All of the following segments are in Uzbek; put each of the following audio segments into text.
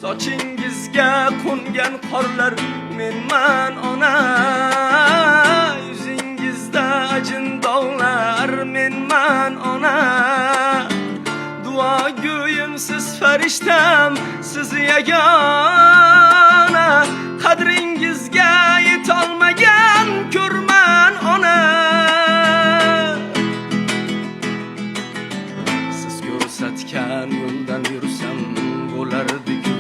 sochingizga qo'ngan qorlar menman ona, yuzingizda ajin dog'lar menman ona. Duo go'yim siz farishtam, siz yagona, qadringizga yetolmagan ko'rman ona. Siz ko'rsatgan yo'ldan yursam bo'lardi-ku,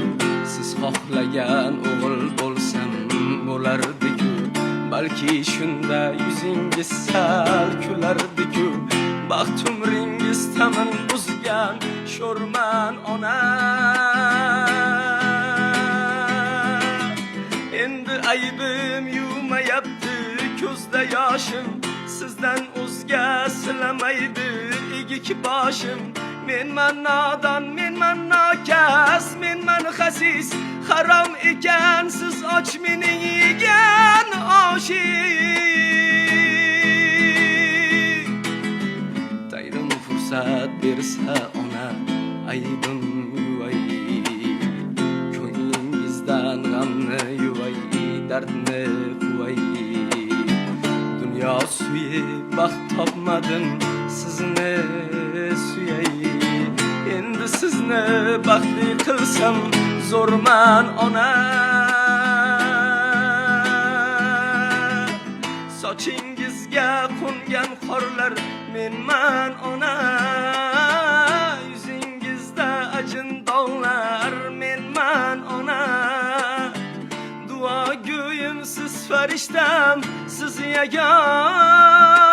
siz xohlagan o'g'il bo'lsam bo'lardi-ku, balki shunda yuzingiz sal kulardi-ku. Baxt umringiz tamin buzgan sho'rman ona. Endi aybim yumayapti ko'zda yoshim, sizdan o'zga silamaydi egik boshim. Menman nodon, menman nokas, menman xasis, harom ekan siz och mening yegan oshim. Tayrim fursat bersa ona, aybim yuvay, ko'nglingizdan g'amni yuvay, dardni quvay. Dunyo suyib baxt topmadim, sizni suyay. Endi sizni baxtli qilsam zo'rman ona. Sochingizga qo'ngan qorlar menman ona, yuzingizda ajin dog'lar menman ona. Duo go'yim siz farishtam, siz yagona.